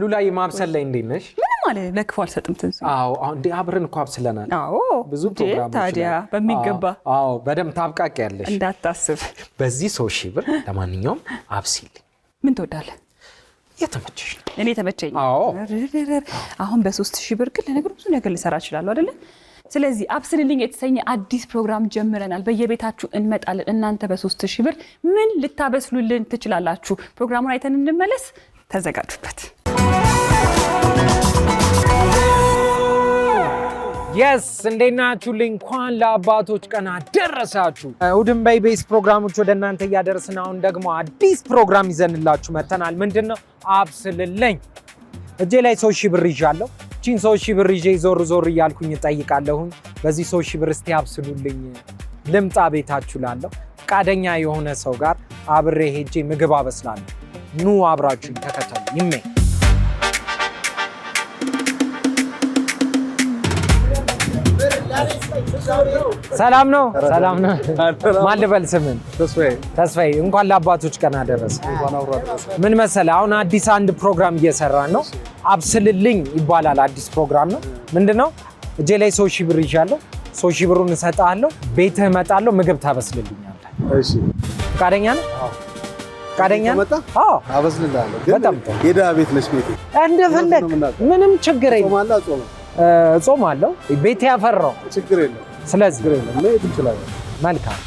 ሉላዬ ማብሰል ላይ እንዴት ነሽ? ምንም ማለት ለክፉ አልሰጥም ትንሱ። አዎ እንዴ አብረን እኮ አብስለናል። አዎ ብዙ ፕሮግራሞች ታዲያ በሚገባ አዎ በደም ታብቃቂያለሽ እንዳታስብ። በዚህ 3,000 ብር ለማንኛውም አብሲል። ምን ትወዳለህ? የተመቸሽ ነው? እኔ ተመቸኝ። አዎ አሁን በ3,000 ብር ግን ለነገሩ ብዙ ነገር ልሰራ እችላለሁ አይደለ? ስለዚህ አብስልልኝ የተሰኘ አዲስ ፕሮግራም ጀምረናል። በየቤታችሁ እንመጣለን። እናንተ በ3,000 ብር ምን ልታበስሉልን ትችላላችሁ? ፕሮግራሙን አይተን እንመለስ። ተዘጋጁበት። yes እንዴት ናችሁ? እንኳን ለአባቶች ቀን አደረሳችሁ። እሑድን በኢቢኤስ ፕሮግራሞች ወደ እናንተ እያደረስን አሁን ደግሞ አዲስ ፕሮግራም ይዘንላችሁ መተናል። ምንድነው? አብስልልኝ። እጄ ላይ 3,000 ብር ይዣለሁ። እቺን 3,000 ብር ይዤ ዞር ዞር እያልኩኝ እጠይቃለሁ። በዚህ 3,000 ብር እስቲ አብስሉልኝ ልምጣ ቤታችሁ ላለሁ ፈቃደኛ የሆነ ሰው ጋር አብሬ ሄጄ ምግብ አበስላለሁ። ኑ አብራችሁኝ ተከተሉ። ይሜ ሰላም ነው። ሰላም ነው። ማን ልበል ስምን? ተስፋዬ። እንኳን ለአባቶች ቀን አደረሰ። ምን መሰለህ አሁን አዲስ አንድ ፕሮግራም እየሰራን ነው። አብስልልኝ ይባላል። አዲስ ፕሮግራም ነው። ምንድነው? እጄ ላይ 3,000 ብር ይዣለሁ። 3,000 ብሩን እሰጥሃለሁ። ቤትህ እመጣለሁ። ምግብ ታበስልልኛለህ። እሺ ፈቃደኛ ነህ? ፈቃደኛ ነህ? አዎ አበስልልሃለሁ። በጣም የድሃ ቤት ነች ቤቴ። እንደፈለግ ምንም ችግር የለም። ጾም አለው ቤት ያፈራው ችግር የለም። ስለዚህ ችግር የለም። ለየት እንችላለን። መልካም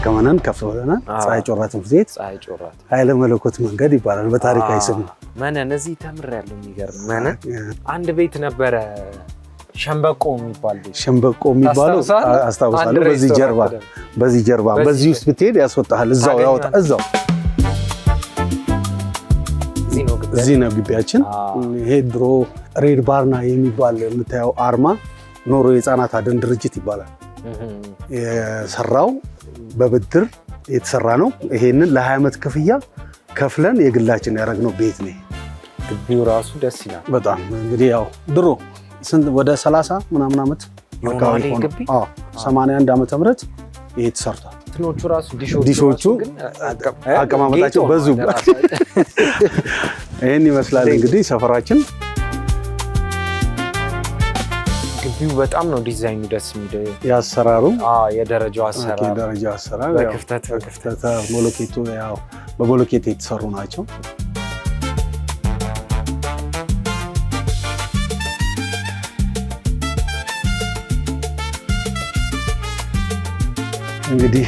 ከመነን ከፍ ብለናል። ፀሐይ ጮራ ትምህርት ቤት ፀሐይ ጮራ ኃይለ መለኮት መንገድ ይባላል በታሪካዊ ስም ነው። መነን እዚህ ተምሬያለሁ። የሚገርም መነን አንድ ቤት ነበረ ሸምበቆ የሚባል ቤት። ሸምበቆ የሚባለው አስታውሳለሁ። በዚህ ጀርባ በዚህ ውስጥ ብትሄድ ያስወጣሃል። እዛው ያወጣ እዛው እዚህ ነው ግቢያችን። ይሄ ድሮ ሬድ ባርና የሚባል የምታየው አርማ ኖሮ የህፃናት አድን ድርጅት ይባላል። የሰራው በብድር የተሰራ ነው። ይሄንን ለ20 ዓመት ክፍያ ከፍለን የግላችን ያደረግነው ቤት ነው። ግቢው ራሱ ደስ ይላል በጣም። እንግዲህ ያው ድሮ ወደ 30 ምናምን ዓመት አካባቢ ሆነ። 81 ዓመተ ምህረት ይሄ ተሰርቷል። እንትኖቹ ራሱ ዲሾቹ አቀማመጣቸው በዙ። ይሄን ይመስላል እንግዲህ ሰፈራችን። ግቢው በጣም ነው ዲዛይኑ ደስ የሚለው። ያሰራሩ የደረጃው አሰራር በክፍተት ሞሎኬቱ ያው በሞሎኬት የተሰሩ ናቸው። እንግዲህ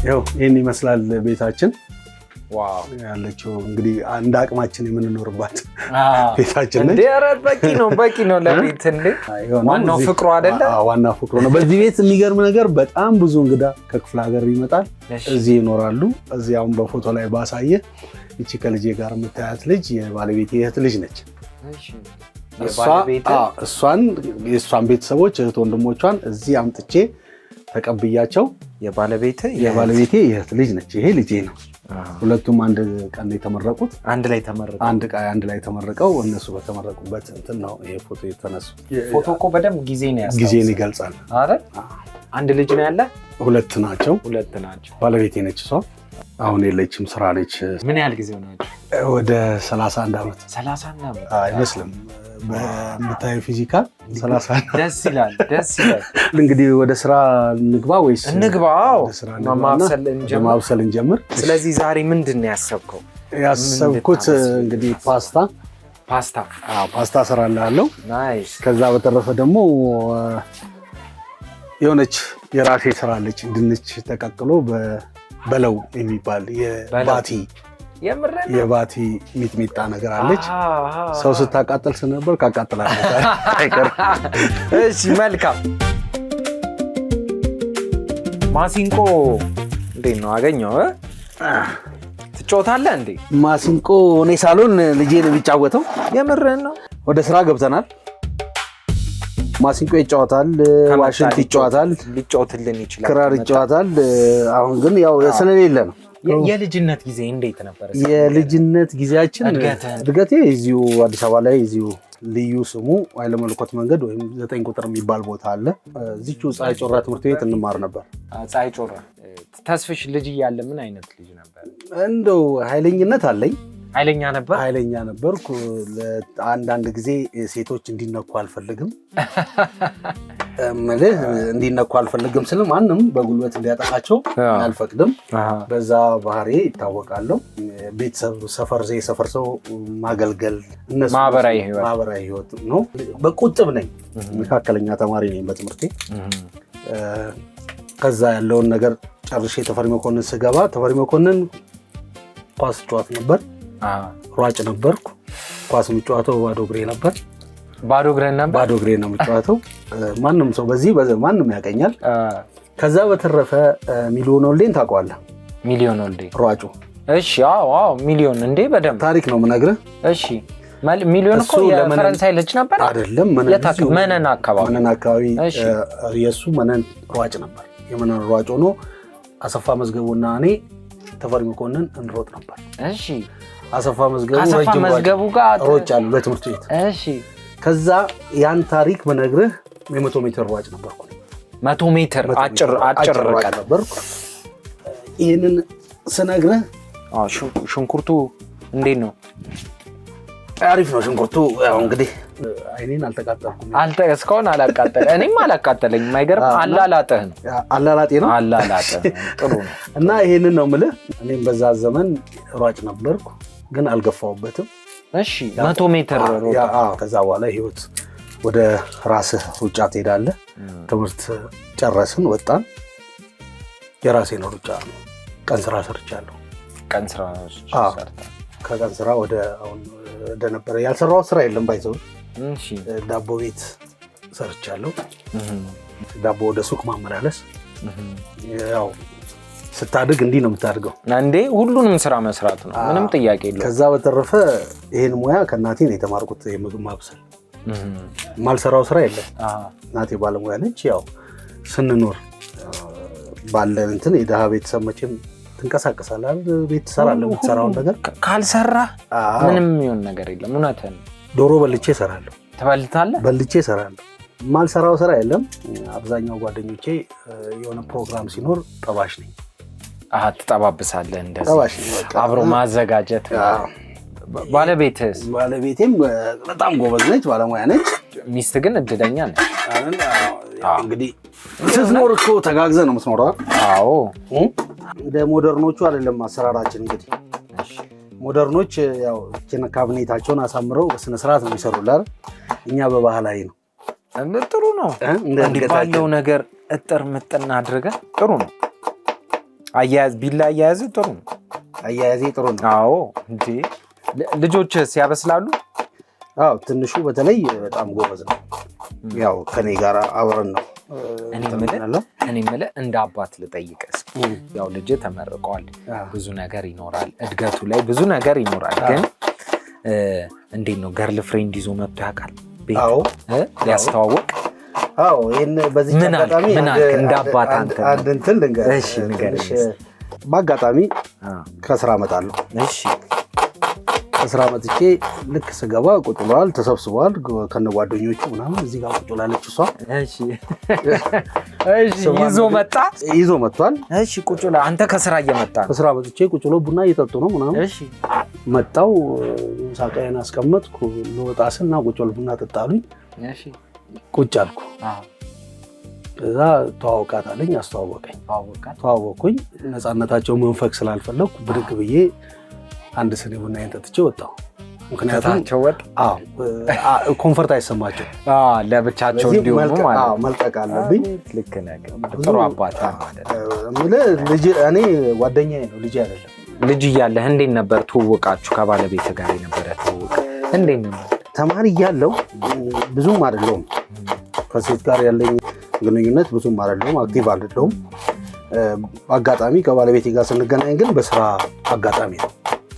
ያው ይሄን ይመስላል ቤታችን። ዋው ያለችው እንግዲህ አንድ አቅማችን የምንኖርባት ቤታችን ነች። በቂ ነው ለቤት እንዴ። ዋናው ፍቅሩ አይደለ? ዋናው ፍቅሩ ነው። በዚህ ቤት የሚገርም ነገር በጣም ብዙ እንግዳ ከክፍለ ሀገር ይመጣል፣ እዚህ ይኖራሉ። እዚህ አሁን በፎቶ ላይ ባሳየ እቺ ከልጄ ጋር የምታያት ልጅ የባለቤቴ እህት ልጅ ነች። የእሷን ቤተሰቦች እህት ወንድሞቿን እዚህ አምጥቼ ተቀብያቸው የባለቤቴ የእህት ልጅ ነች። ይሄ ልጄ ነው። ሁለቱም አንድ ቀን የተመረቁት አንድ ላይ ተመረቀው እነሱ በተመረቁበት እንትን ነው ይሄ ፎቶ የተነሱ። ፎቶ እኮ በደንብ ጊዜን ይገልጻል አይደል? አንድ ልጅ ነው ያለ? ሁለት ናቸው። ባለቤቴ ነች እሷ። አሁን የለችም፣ ስራ ነች። ምን ያህል ጊዜ ሆናችሁ? ወደ 31 ዓመት። 31 ዓመት አይመስልም? በምታየው ፊዚካል 31። ደስ ይላል። እንግዲህ ወደ ስራ እንግባ ወይስ? እንግባ። ማብሰል እንጀምር። ስለዚህ ዛሬ ምንድን ነው ያሰብከው? ያሰብኩት እንግዲህ ፓስታ እሰራልሃለሁ። ናይስ። ከዛ በተረፈ ደግሞ የሆነች የራሴ ስራ አለች። ድንች ተቀቅሎ በለው የሚባል የባቲ ሚጥሚጣ ነገር አለች። ሰው ስታቃጥል ስነበር ካቃጥላለች አይቀርም። እሺ መልካም። ማሲንቆ እንዴት ነው አገኘው? ትጫወታለህ እንዴ? ማሲንቆ እኔ ሳሎን ልጄ ነው የሚጫወተው። የምርህን ነው? ወደ ስራ ገብተናል። ማሲንቆ ይጫወታል፣ ዋሽንት ይጫወታል፣ ሊጫወትልን ይችላል፣ ክራር ይጫወታል። አሁን ግን ያው ስለሌለ ነው። የልጅነት ጊዜ እንዴት ነበር? የልጅነት ጊዜያችን እድገቴ እዚሁ አዲስ አበባ ላይ እዚሁ ልዩ ስሙ ኃይለ መለኮት መንገድ ወይም 9 ቁጥር የሚባል ቦታ አለ። እዚቹ ፀሐይ ጮራ ትምህርት ቤት እንማር ነበር። ፀሐይ ጮራ። ተስፍሽ ልጅ እያለ ምን አይነት ልጅ ነበር? እንደው ኃይለኝነት አለኝ። ኃይለኛ ነበርኩ። አንዳንድ ጊዜ ሴቶች እንዲነኩ አልፈልግም። ማለት እንዲነኩ አልፈልግም ስል ማንም በጉልበት እንዲያጠቃቸው አልፈቅድም። በዛ ባህሪ ይታወቃለሁ። ቤተሰብ፣ ሰፈር ሰው ማገልገል እነሱ ማህበራዊ ህይወት ነው። በቁጥብ ነኝ። መካከለኛ ተማሪ ነኝ በትምህርቴ። ከዛ ያለውን ነገር ጨርሼ ተፈሪ መኮንን ስገባ ተፈሪ መኮንን ኳስ ጨዋታ ነበር። ሯጭ ነበርኩ። ኳስ የምጫወተው ባዶ እግሬ ነበር። ባዶ እግሬ ነው የምጫወተው። ማንም ሰው ማንም ያቀኛል። ከዛ በተረፈ ሚሊዮን ወልዴን ታውቀዋለህ? ሚሊዮን ወልዴ ሯጩ። እሺ። አዎ ሚሊዮን እንዴ በደንብ ታሪክ ነው የምነግርህ። እሺ። ሚሊዮን እኮ የፈረንሳይ ልጅ ነበር አይደለም? መነን አካባቢ የሱ መነን ሯጭ ነበር። የመነን ሯጭ ሆኖ አሰፋ መዝገቡና እኔ ተፈሪ መኮንን እንሮጥ ነበር። እሺ። አሰፋ መዝገቡ ጋር ሮጭ አሉ በትምህርት ቤት። እሺ። ከዛ ያን ታሪክ በነግርህ የ100 ሜትር ሯጭ ነበርኩ። 100 ሜትር አጭር ርቀት ነበርኩ። ይሄንን ስነግርህ ሽንኩርቱ እንዴት ነው? አሪፍ ነው ሽንኩርቱ። ያው እንግዲህ አይኔን አልተቃጠልኩም። እስካሁን አላቃጠለ እኔም አላቃጠለኝ። የማይገርም አላላጠህ ነው። አላላጤ ነው። አላላጠህ ጥሩ ነው። እና ይሄንን ነው የምልህ። እኔም በዛ ዘመን ሯጭ ነበርኩ ግን አልገፋውበትም። እሺ 100 ሜትር ሮጣ። ከዛ በኋላ ህይወት ወደ ራስህ ሩጫ ትሄዳለህ። ትምህርት ጨረስን፣ ወጣን። የራሴ ነው ሩጫ። ቀን ስራ ሰርቻለሁ። ቀን ስራ ሰርታ ከቀን ስራ ወደ አሁን እንደነበረ ያልሰራው ስራ የለም ባይዘው። እሺ። ዳቦ ቤት ሰርቻለሁ። ዳቦ ወደ ሱቅ ማመላለስ። ያው ስታድግ እንዲህ ነው የምታድገው እንዴ። ሁሉንም ስራ መስራት ነው፣ ምንም ጥያቄ የለውም። ከዛ በተረፈ ይሄን ሙያ ከእናቴ ነው የተማርኩት። የምግብ ማብሰል ማልሰራው ስራ የለም። እናቴ ባለሙያ ነች። ያው ስንኖር ባለን እንትን የደሃ ቤተሰብ መቼም ትንቀሳቀሳለህ፣ ቤት ትሰራለህ። የምትሰራውን ነገር ካልሰራ ምንም የሚሆን ነገር የለም። እውነትህን። ዶሮ በልቼ እሰራለሁ። ትበልታለህ? በልቼ እሰራለሁ። ማልሰራው ስራ የለም። አብዛኛው ጓደኞቼ የሆነ ፕሮግራም ሲኖር ጠባሽ ነኝ። ትጠባብሳለህ? እንደዚህ አብሮ ማዘጋጀት። ባለቤቴም በጣም ጎበዝ ነች፣ ባለሙያ ነች። ሚስት ግን እድለኛ ነች። እንግዲህ ስትኖር እኮ ተጋግዘህ ነው የምትኖረው። አዎ። እንደ ሞደርኖቹ አይደለም አሰራራችን። እንግዲህ ሞደርኖች ያው ካቢኔታቸውን አሳምረው በስነ ስርዓት ነው የሚሰሩላል። እኛ በባህላዊ ነው። ጥሩ ነው። እንዲህ ባለው ነገር እጥር ምጥና አድርገህ ጥሩ ነው። ቢላ አያያዝ ጥሩ ነው። አያያዜ ጥሩ ነው። አዎ። እንዴ ልጆችስ ያበስላሉ? አዎ። ትንሹ በተለይ በጣም ጎበዝ ነው። ያው ከኔ ጋር አብረን ነው። እኔ የምልህ እንደ አባት ልጠይቅህ። ያው ልጅ ተመርቋል፣ ብዙ ነገር ይኖራል፣ እድገቱ ላይ ብዙ ነገር ይኖራል። ግን እንዴት ነው ገርል ፍሬንድ ይዞ መጥቶ ያውቃል? አዎ። ሊያስተዋውቅ? አዎ። ይሄን በዚህ አጋጣሚ እንደ አባት አንተ እንትን ልንገርህ። እሺ ንገረኝ። በአጋጣሚ ከስራ እመጣለሁ። እሺ። ከስራ መጥቼ ልክ ስገባ ቁጭ ብለዋል፣ ተሰብስበዋል ከነጓደኞቹ ምናምን። እዚህ ጋር ቁጭ ብላለች እሷ። እሺ። ይዞ መጥቷል። እሺ። ቁጭ ብላ አንተ ከስራ እየመጣ ነው። ከስራ መጥቼ ቁጭ ብሎ ቡና እየጠጡ ነው ምናምን። እሺ። መጣው ሳቃዬን አስቀመጥኩ። ልወጣ ስል ና ቁጭ ብሎ ቡና ጠጣሉኝ። እሺ። ቁጭ አልኩ። ከዛ ተዋውቃት አለኝ። አስተዋወቀኝ። ተዋወቅኩኝ። ነፃነታቸው መንፈቅ ስላልፈለኩ ብድግ ብዬ አንድ ስኒ ቡና ጠጥቼ ወጣሁ። ምክንያቱም ኮንፈርት አይሰማቸው ለብቻቸው እንዲሆኑ ማለት መልቀቅ አለብኝ። ልክ ነህ። ጥሩ አባት እኔ ጓደኛዬ ነው፣ ልጅ አይደለም። ልጅ እያለህ እንዴት ነበር ትውውቃችሁ? ከባለቤት ጋር የነበረ ትውውቅ እንዴት ነበር? ተማሪ እያለሁ ብዙም አይደለሁም፣ ከሴት ጋር ያለኝ ግንኙነት ብዙም አይደለሁም፣ አክቲቭ አይደለሁም። አጋጣሚ ከባለቤቴ ጋር ስንገናኝ ግን በስራ አጋጣሚ ነው።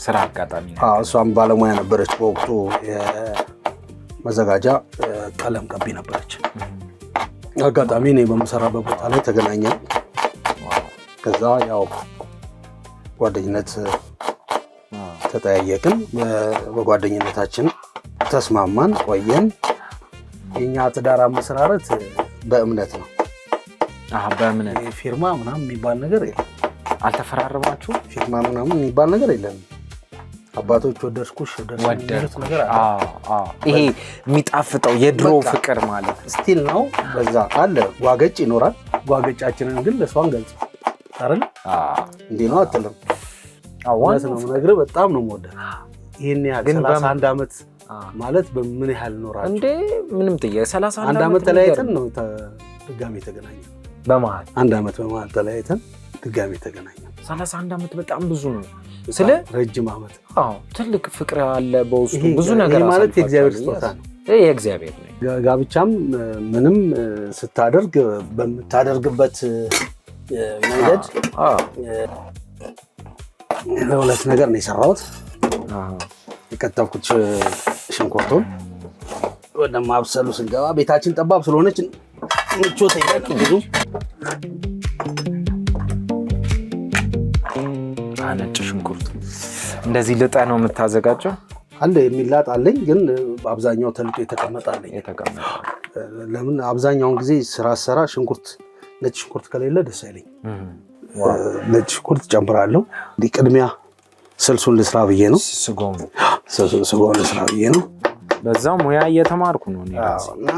ስራ አጋጣሚ ነው። እሷም ባለሙያ ነበረች በወቅቱ፣ የመዘጋጃ ቀለም ቀቢ ነበረች። አጋጣሚ እኔ በምሰራበት ቦታ ላይ ተገናኘን። ከዛ ያው ጓደኝነት ተጠያየቅን። በጓደኝነታችን ተስማማን፣ ቆየን። የኛ ትዳር አመሰራረት በእምነት ነው። በእምነት ፊርማ ምናምን የሚባል ነገር የለም። አልተፈራረማችሁ? ፊርማ ምናምን የሚባል ነገር የለም። አባቶች ወደድኩሽ ወደድኩ ነገር ይሄ የሚጣፍጠው የድሮ ፍቅር ማለት ስቲል ነው። በዛ አለ ጓገጭ ይኖራል። ጓገጫችንን ግን ለሷን ገልጽ አይደል? እንዴ ነው አትልም? ዋናው ነው ነገር በጣም ነው የምወደው። ይሄን ያህል 31 ዓመት ማለት በምን ያህል ኖራችሁ እንዴ? ምንም ጥያቄ 31 ዓመት ተለያይተን ነው ድጋሚ ተገናኘን። በመሃል 1 ዓመት በመሃል ተለያይተን ድጋሚ ተገናኘን። 31 ዓመት በጣም ብዙ ነው። ስለ ረጅም ዓመት ትልቅ ፍቅር አለ በውስጡ ብዙ ነገር ማለት የእግዚአብሔር ስጦታ ነው። የእግዚአብሔር ነው። ጋብቻም ምንም ስታደርግ በምታደርግበት መንገድ ለሁለት ነገር ነው የሰራሁት። የከተፍኩት ሽንኩርቱን ወደ ማብሰሉ ስንገባ ቤታችን ጠባብ ስለሆነች ምቾት አይደል ብዙ ነጭ ሽንኩርት እንደዚህ ልጠ ነው የምታዘጋጀው? አለ የሚላጥ አለኝ፣ ግን አብዛኛው ተልጦ የተቀመጣለኝ። ለምን አብዛኛውን ጊዜ ስራ ሽንኩርት ነጭ ሽንኩርት ከሌለ ደስ አይለኝ። ነጭ ሽንኩርት ጨምራለሁ። እንዲህ ቅድሚያ ስልሱን ልስራ ብዬ ነው። ስጋውን ልስራ ብዬ ነው። በዛው ሙያ እየተማርኩ ነው እና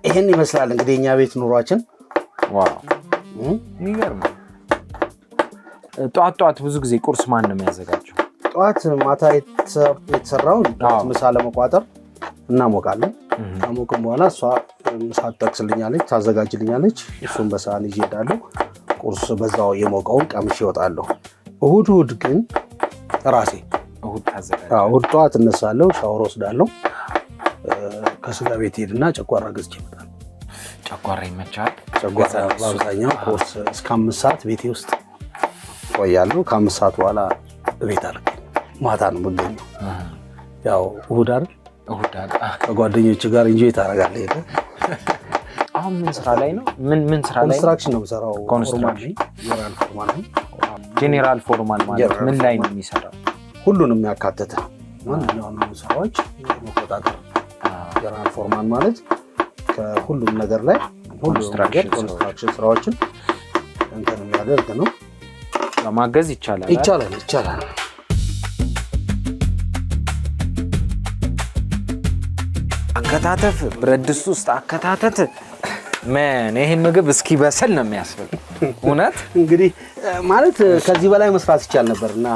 ይሄን ይመስላል እንግዲህ የኛ ቤት ኑሯችን። ዋው የሚገርም። ጧት ብዙ ጊዜ ቁርስ ማን ነው የሚያዘጋጀው? ጧት ማታ የተሰራውን ምሳ ለመቋጠር እናሞቃለን። አሞቅም በኋላ እሷ ምሳ ትጠቅስልኛለች፣ ታዘጋጅልኛለች። እሱን በሳህን ይዤ እሄዳለሁ። ቁርስ በዛው የሞቀውን ቀምሼ እወጣለሁ። እሑድ ግን ራሴ እሑድ ጧት እነሳለሁ፣ ሻወር ወስዳለሁ። ከስጋ ቤት ሄድና ጨጓራ ገዝቼ እመጣለሁ። ጨጓራ ይመቻል። ጨጓራ በአብዛኛው ቁርስ እስከ 5 ሰዓት ቤቴ ውስጥ ቆያለሁ። ከ5 ሰዓት በኋላ ቤት አለ ማታ ነው የምገኘው። ያው እሑድ አይደል? ከጓደኞች ጋር ኢንጆይ ታደርጋለህ። አሁን ምን ስራ ላይ ነው? ምን ስራ ላይ? ኮንስትራክሽን ነው የምሰራው። ጄኔራል ፎርማን ማለት ምን ላይ ነው የሚሰራው? ሁሉንም ያካተተ ማንኛውንም ስራዎች መቆጣጠር። ጄኔራል ፎርማን ማለት ከሁሉም ነገር ላይ ኮንስትራክሽን ስራዎችን እንትን የሚያደርግ ነው። ለማገዝ ይቻላል። አከታተፍ ብረት ድስት ውስጥ አከታተት ምን ይሄን ምግብ እስኪ በሰል ነው የሚያስብል። እውነት እንግዲህ ማለት ከዚህ በላይ መስራት ይቻል ነበርና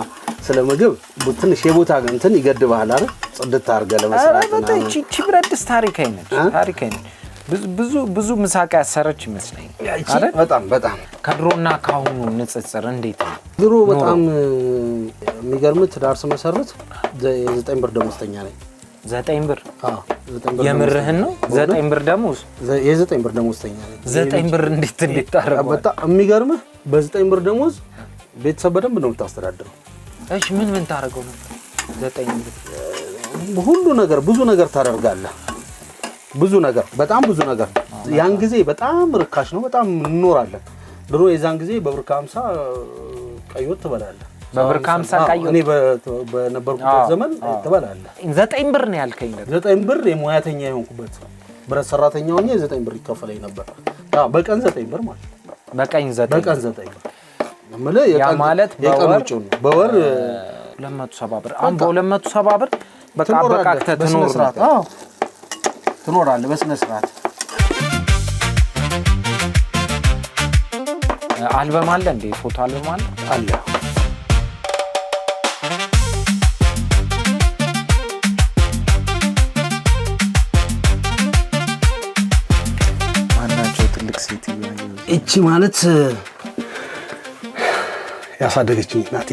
ስለ ምግብ ትንሽ የቦታ እንትን ይገድባል አይደል? ጽድት አድርገህ ለመስራት እና እቺ ብረት ድስት ታሪካዊ ነች። ብዙ ምሳቃ ያሰረች ይመስለኛል አይደል? በጣም ከድሮና ካሁኑ ንጽጽር እንዴት ነው? ድሮ በጣም የሚገርም ትዳር ስመሰርት የ9 ብር ደሞዝተኛ ነኝ። 9 ብር? የምርህን ነው? 9 ብር ደሞዝ? የ9 ብር ደሞዝተኛ ነኝ። 9 ብር እንዴት ታረጋለህ? በጣም የሚገርምህ በ9 ብር ደሞዝ ቤተሰብ በደንብ ነው የምታስተዳድረው። እሺ ምን ታደርገው ነበር? 9 ብር ሁሉ ነገር ብዙ ነገር ታደርጋለህ። ብዙ ነገር በጣም ብዙ ነገር። ያን ጊዜ በጣም ርካሽ ነው። በጣም እንኖራለን። ድሮ የዛን ጊዜ በብር 50 ቀይ ወጥ ትበላለህ። በብር 50 ቀይ ወጥ እኔ በነበርኩበት ዘመን ትበላለህ። 9 ብር ነው ያልከኝ? 9 ብር የሙያተኛ የሆንኩበት ብረት ሰራተኛ ሆኜ 9 ብር ይከፈለኝ ነበር። በቀን 9 ብር ማለት በቀን 9 ብር ማለት በወር 270 ብር። አሁን በ270 ብር በቃ በቃክተህ ትኖራለህ በስነ ስርዓት። አልበም አለ እንዴ? ፎቶ አልበም አለ? ማናቸው ትልቅ ሴት እቺ ማለት ያሳደገችኝ እናቴ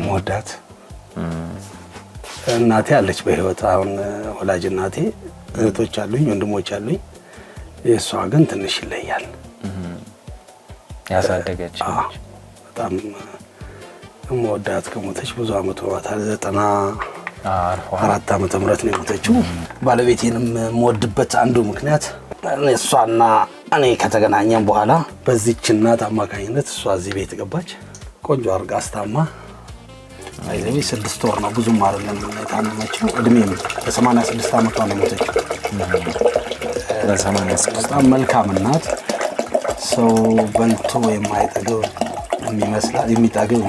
ሞዳት እናቴ አለች በህይወት አሁን። ወላጅ እናቴ እህቶች አሉኝ፣ ወንድሞች አሉኝ። የሷ ግን ትንሽ ይለያል። ያሳደገች በጣም ሞዳት ከሞተች ብዙ አመት ሆኗታል። 94 ዓመተ ምህረት ነው የሞተችው። ባለቤቴንም የምወድበት አንዱ ምክንያት እሷና እኔ ከተገናኘን በኋላ በዚህች እናት አማካኝነት እሷ እዚህ ቤት ገባች። ቆንጆ አድርጋ አስታማ አይዘቢ 6 ወር ነው ብዙም አይደለም የታመመችው። እድሜም በ86 ዓመቷ ነው የሞተችው። በ86 በጣም መልካም እናት፣ ሰው በልቶ የማይጠግብ የሚጠግብ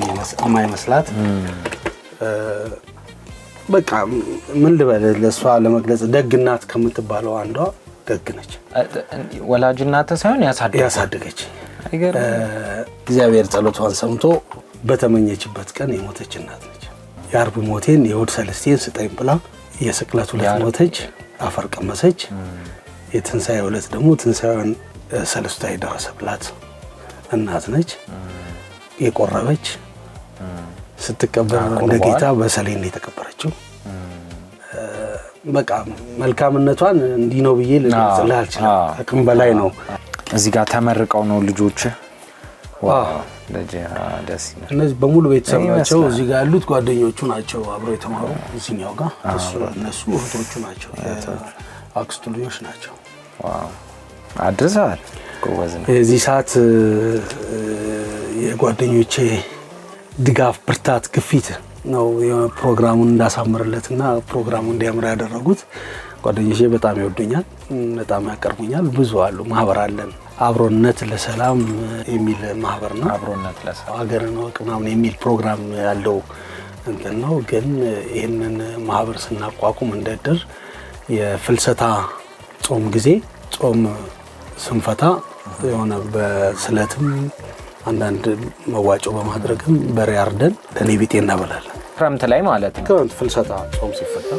የማይመስላት በቃ ምን ልበል ለሷ ለመግለጽ ደግናት ከምትባለው አንዷ ደግ ነች። ወላጅ እናት ሳይሆን ያሳደገች እግዚአብሔር ጸሎቷን ሰምቶ በተመኘችበት ቀን የሞተች እናት ነች። የአርብ ሞቴን የእሑድ ሰለስቴን ስጠኝ ብላ የስቅለት ዕለት ሞተች፣ አፈር ቀመሰች። የትንሣኤ ዕለት ደግሞ ትንሣኤዋን ሰለስቷ የደረሰብላት እናት ነች። የቆረበች ስትቀበር እንደ ጌታ በሰሌን የተቀበረችው በቃ መልካምነቷን እንዲህ ነው ብዬ ልገልጽልህ አልችልም። አቅም በላይ ነው። እዚህ ጋር ተመርቀው ነው ልጆች ደስ ይላል። እነዚህ በሙሉ ቤተሰብ ናቸው። እዚህ ጋር ያሉት ጓደኞቹ ናቸው አብረው የተማሩ። እዚህኛው ጋር እነሱ እህቶቹ ናቸው፣ አክስቱ ልጆች ናቸው። አድርሰዋል። የዚህ ሰዓት የጓደኞቼ ድጋፍ፣ ብርታት፣ ግፊት ነው ፕሮግራሙን እንዳሳምርለትና ፕሮግራሙ እንዲያምር ያደረጉት። ጓደኞቼ በጣም ይወዱኛል፣ በጣም ያቀርቡኛል። ብዙ አሉ። ማህበር አለን፣ አብሮነት ለሰላም የሚል ማህበር ነው። አብሮነት ለሰላም ሀገርን ወቅ ምናምን የሚል ፕሮግራም ያለው እንትን ነው። ግን ይህንን ማህበር ስናቋቁም እንደድር የፍልሰታ ጾም ጊዜ ጾም ስንፈታ የሆነ በስለትም አንዳንድ መዋጮ በማድረግም በሬ አርደን ለኔ ቢጤ እናበላለን። ክረምት ላይ ማለት ነው። ክረምት ፍልሰታ ጾም ሲፈታ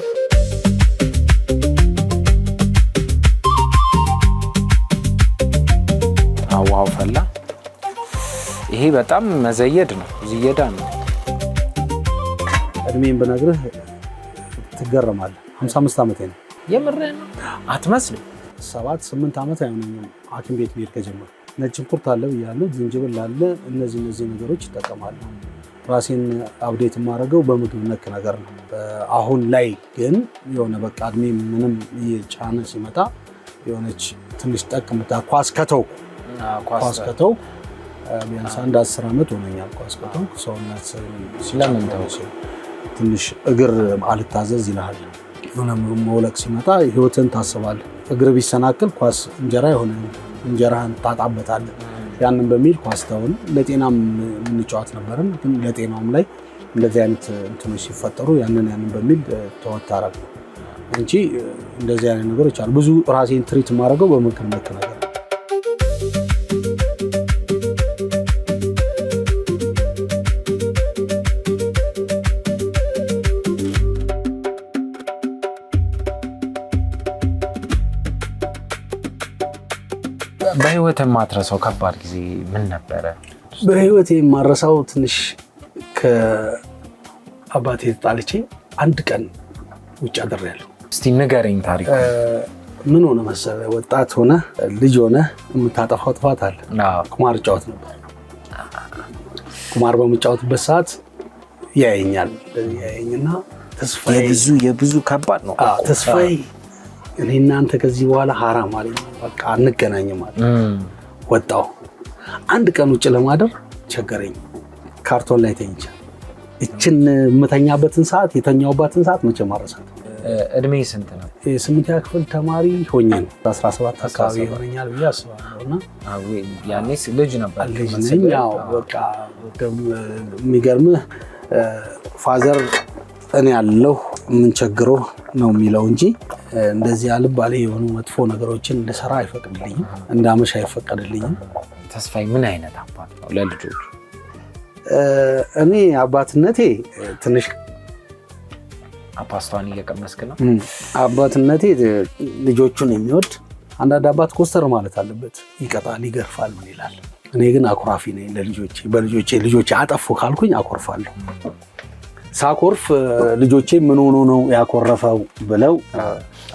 ውሃው ፈላ። ይሄ በጣም መዘየድ ነው፣ ዝየዳ ነው። እድሜን ብነግርህ ትገረማለህ። 55 ዓመቴ ነው። የምርህ ነው? አትመስልም። 7-8 ዓመት አይሆነኝም ሐኪም ቤት መሄድ ከጀመርኩ። ነጭ ሽንኩርት አለ ብያለሁ፣ ዝንጅብል አለ። እነዚህ ነገሮች ይጠቀማሉ። ራሴን አብዴት የማደርገው በምግብ ነክ ነገር ነው። አሁን ላይ ግን የሆነ በቃ እድሜ ምንም እየጫነ ሲመጣ የሆነች ትንሽ ጠቅምታ ኳስ ከተው ቢያንስ 10 ዓመት ሆነኛል። ኳስ ከተው ሰውነት ስለምን ትንሽ እግር አልታዘዝ ይልሃል። የሆነ መውለቅ ሲመጣ ህይወትን ታስባለህ። እግር ቢሰናክል ኳስ እንጀራ የሆነ እንጀራህን ታጣበታለህ። ያንን በሚል ኳስ ተውን። ለጤናም እንጫወት ነበርን፣ ግን ለጤናውም ላይ እንደዚህ አይነት እንትኖች ሲፈጠሩ ያንን በሚል ተወት አደረግ እንጂ እንደዚህ አይነት ነገሮች አሉ። ብዙ ራሴን ትሪት የማደርገው በምክር ነክ ነገር። በህይወት የማትረሳው ከባድ ጊዜ ምን ነበረ? በህይወት የማረሳው ትንሽ ከአባቴ ተጣልቼ አንድ ቀን ውጭ አድሬያለሁ። እስቲ ንገረኝ ታሪክ። ምን ሆነ መሰለህ፣ ወጣት ሆነ ልጅ ሆነ የምታጠፋው ጥፋት አለ። ቁማር ጫወት ነበር። ቁማር በምጫወትበት ሰዓት ያየኝና ተስፋዬ የብዙ ከባድ ነው። ተስፋዬ እኔ እናንተ ከዚህ በኋላ ሐራም አለኝ፣ በቃ አንገናኝም ማለት ወጣው። አንድ ቀን ውጭ ለማደር ቸገረኝ። ካርቶን ላይ ተኝቻ እችን የምተኛበትን ሰዓት የተኛውባትን ሰዓት መቼ ማረሳት። እድሜ ስንት ነው? የ8ኛ ክፍል ተማሪ ሆኜ ነው። 17 አካባቢ ይሆነኛል ብዬ አስባለሁና ያኔስ ልጅ ነበር። ልጅ ነኝ። ያው በቃ የሚገርምህ ፋዘር እኔ ያለሁ ምን ቸግሮ ነው የሚለው እንጂ እንደዚህ አልባሌ የሆኑ መጥፎ ነገሮችን እንድሰራ አይፈቅድልኝም፣ እንዳመሽ አይፈቀድልኝም። ተስፋዬ ምን አይነት አባት ነው ለልጆቹ? እኔ አባትነቴ ትንሽ አፓስቷን እየቀመስክ ነው። አባትነቴ ልጆቹን የሚወድ አንዳንድ አባት ኮስተር ማለት አለበት። ይቀጣል፣ ይገርፋል፣ ምን ይላል። እኔ ግን አኩራፊ ነኝ ለልጆቼ። ልጆቼ አጠፉ ካልኩኝ አኮርፋለሁ። ሳኮርፍ ልጆቼ ምን ሆኖ ነው ያኮረፈው ብለው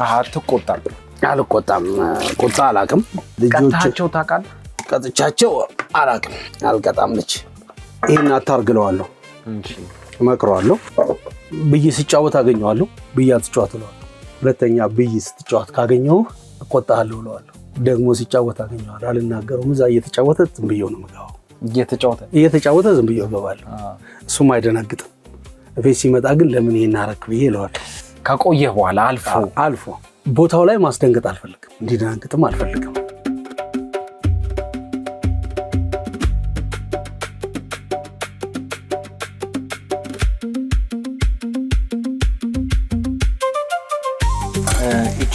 አትቆጣም? አልቆጣም። ቁጣ አላቅም። ቀጣቸው ታውቃለህ? ቀጥቻቸው አላቅም። አልቀጣም። ልጅ ይሄን አታርግለዋለሁ፣ እመክረዋለሁ። ብይ ሲጫወት አገኘዋለሁ፣ ብይ አትጫወት እለዋለሁ። ሁለተኛ ብይ ስትጫወት ካገኘው እቆጣለሁ እለዋለሁ። ደግሞ ሲጫወት አገኘዋለሁ፣ አልናገረውም። እዛ እየተጫወተ ዝም ብዬው ነው የምገባው። እየተጫወተ ዝም ብዬው እገባለሁ። እሱም አይደነግጥም። እቤት ሲመጣ ግን ለምን ይሄን አረክ ብዬ እለዋለሁ። ከቆየህ በኋላ አልፎ ቦታው ላይ ማስደንገጥ አልፈልግም፣ እንዲደነግጥም አልፈልግም።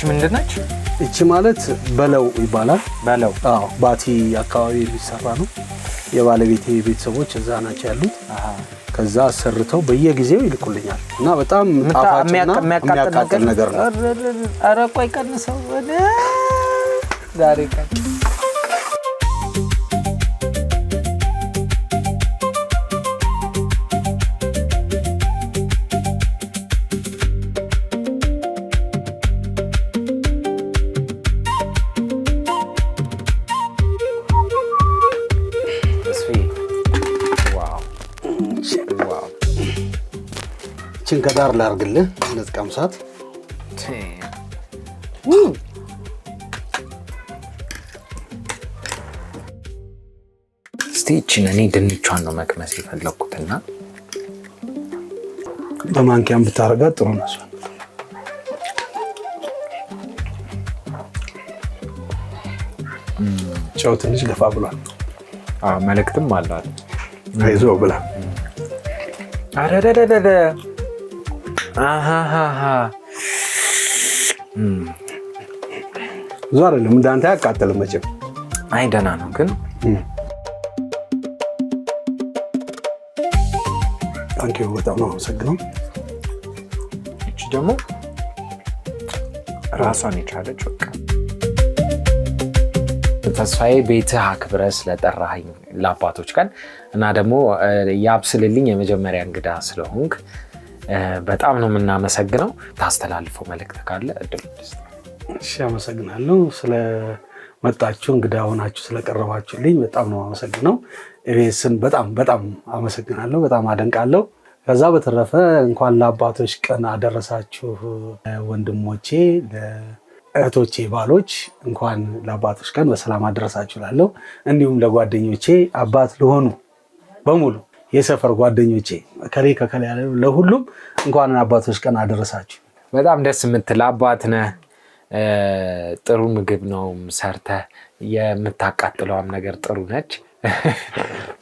ምንድን ነች? እቺ ማለት በለው ይባላል። በለው? አዎ፣ ባቲ አካባቢ የሚሰራ ነው። የባለቤቴ ቤተሰቦች እዛ ናቸው ያሉት። ከዛ ሰርተው በየጊዜው ይልኩልኛል እና በጣም ጣፋጭና የሚያቃጥል ነገር ነው። ኧረ ቆይ ቀንሰው ዛሬ ቀን ከዳር ላርግልህ ለዝቀምሳት እስቲ እቺን እኔ ድንቿን ነው መቅመስ የፈለኩትና በማንኪያም ብታረጋት ጥሩ ነው። ጨው ትንሽ ገፋ ብሏል። መልእክትም አላት። አይዞ ብላ አረደደደ ብዙ አይደለም እንዳንተ ያቃጥልም መቼም። አይ ደህና ነው ግን ታንኪዩ በጣም ነው አመሰግነው። እቺ ደግሞ ራሷን የቻለች በቃ ተስፋዬ ቤትህ አክብረህ ስለጠራኸኝ ለአባቶች ቀን እና ደግሞ ያብስልልኝ የመጀመሪያ እንግዳ ስለሆንክ በጣም ነው የምናመሰግነው። ታስተላልፈው መልእክት ካለ እድል ደስ። እሺ አመሰግናለሁ። ስለመጣችሁ እንግዳ ሆናችሁ ስለቀረባችሁልኝ በጣም ነው አመሰግነው። ኢቢኤስን በጣም አመሰግናለሁ። በጣም አደንቃለሁ። ከዛ በተረፈ እንኳን ለአባቶች ቀን አደረሳችሁ ወንድሞቼ፣ ለእህቶቼ ባሎች እንኳን ለአባቶች ቀን በሰላም አደረሳችሁ እላለሁ። እንዲሁም ለጓደኞቼ አባት ለሆኑ በሙሉ የሰፈር ጓደኞቼ ከሌ ያለ ለሁሉም እንኳን አባቶች ቀን አደረሳችሁ። በጣም ደስ የምትል አባት ነህ። ጥሩ ምግብ ነው ሰርተህ የምታቃጥለውም ነገር ጥሩ ነች።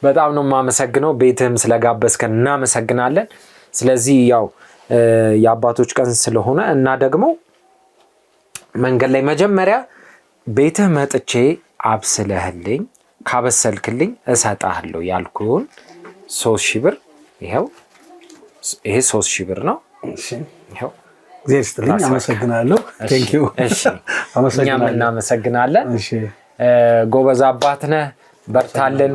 በጣም ነው የማመሰግነው። ቤትህም ስለጋበዝከን እናመሰግናለን። ስለዚህ ያው የአባቶች ቀን ስለሆነ እና ደግሞ መንገድ ላይ መጀመሪያ ቤትህ መጥቼ አብስለህልኝ ካበሰልክልኝ እሰጣለሁ ያልኩህን 3000 ብር ይሄው። ይሄ 3000 ብር ነው። እሺ ይሄው። እግዚአብሔር ይስጥልኝ። አመሰግናለሁ። ቴንክ ዩ። እሺ እኛም እናመሰግናለን። እሺ ጎበዝ አባት ነህ። በርታልን።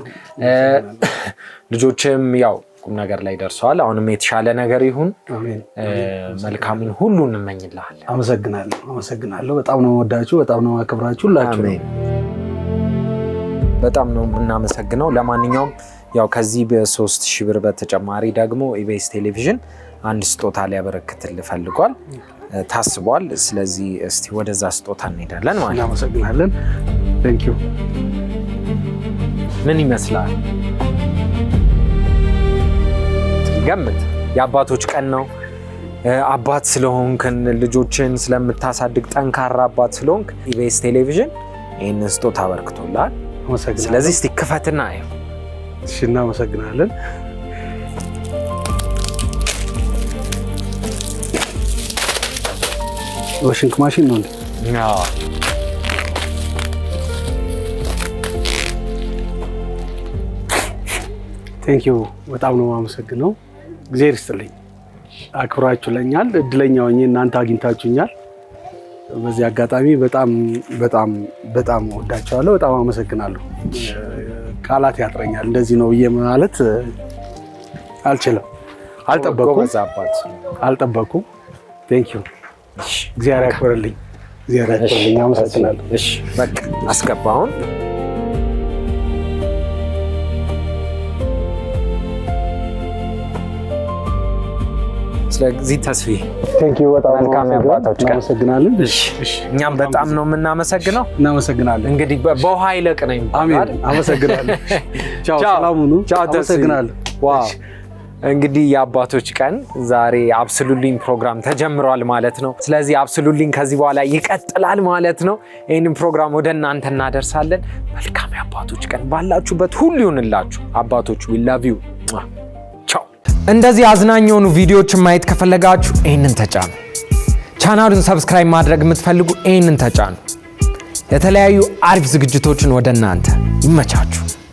ልጆችም ያው ቁም ነገር ላይ ደርሰዋል። አሁንም የተሻለ ነገር ይሁን። መልካምን ሁሉ እንመኝልሃለን። አመሰግናለሁ። በጣም ነው ወዳችሁ፣ በጣም ነው አከብራችሁ ሁላችሁ። በጣም ነው እናመሰግነው። ለማንኛውም ያው ከዚህ በ3000 ብር በተጨማሪ ደግሞ ኢቢኤስ ቴሌቪዥን አንድ ስጦታ ሊያበረክትልህ ፈልጓል፣ ታስቧል። ስለዚህ እስቲ ወደዛ ስጦታ እንሄዳለን ማለት ነው። እናመሰግናለን። ቴንክ ዩ። ምን ይመስላል? ገምት። የአባቶች ቀን ነው። አባት ስለሆንክ ልጆችን ስለምታሳድግ ጠንካራ አባት ስለሆንክ ኢቢኤስ ቴሌቪዥን ይህንን ስጦታ አበርክቶልሃል። ስለዚህ እስቲ ክፈትና አየው። እሺ እናመሰግናለን። ዋሽንግ ማሽን ነው እንዴ? አዎ። ቴንክ ዩ። በጣም ነው የማመሰግነው። እግዚአብሔር ይስጥልኝ። አክብራችሁልኛል። እድለኛ ሆኜ እናንተ አግኝታችሁኛል። በዚህ አጋጣሚ በጣም ወዳችኋለሁ። በጣም አመሰግናለሁ። ቃላት ያጥረኛል። እንደዚህ ነው ብዬ ማለት አልችልም። አልጠበኩም። ቴንክ ዩ። እግዚአብሔር ያክብርልኝ። አመሰግናለሁ። እሺ በቃ አስገባውን። ስለዚህ ተስፋዬ ቴንክ ዩ። በጣም መልካም አባቶች ቀን። አመሰግናለን። እሺ እኛም በጣም ነው የምናመሰግነው። እናመሰግናለን። እንግዲህ በውሃ ይለቅ ነኝ። አሜን። አመሰግናለሁ። ቻው። ሰላም ሁኑ። አመሰግናለሁ። ዋው። እንግዲህ የአባቶች ቀን ዛሬ አብስሉልኝ ፕሮግራም ተጀምሯል ማለት ነው። ስለዚህ አብስሉልኝ ከዚህ በኋላ ይቀጥላል ማለት ነው። ይህንን ፕሮግራም ወደ እናንተ እናደርሳለን። መልካም የአባቶች ቀን ባላችሁበት ሁሉ ይሁንላችሁ። አባቶች ዊ ላቭ ዩ። ቻው። እንደዚህ አዝናኝ የሆኑ ቪዲዮዎችን ማየት ከፈለጋችሁ ይህንን ተጫኑ። ቻናሉን ሰብስክራይብ ማድረግ የምትፈልጉ ይህንን ተጫኑ። የተለያዩ አሪፍ ዝግጅቶችን ወደ እናንተ ይመቻችሁ።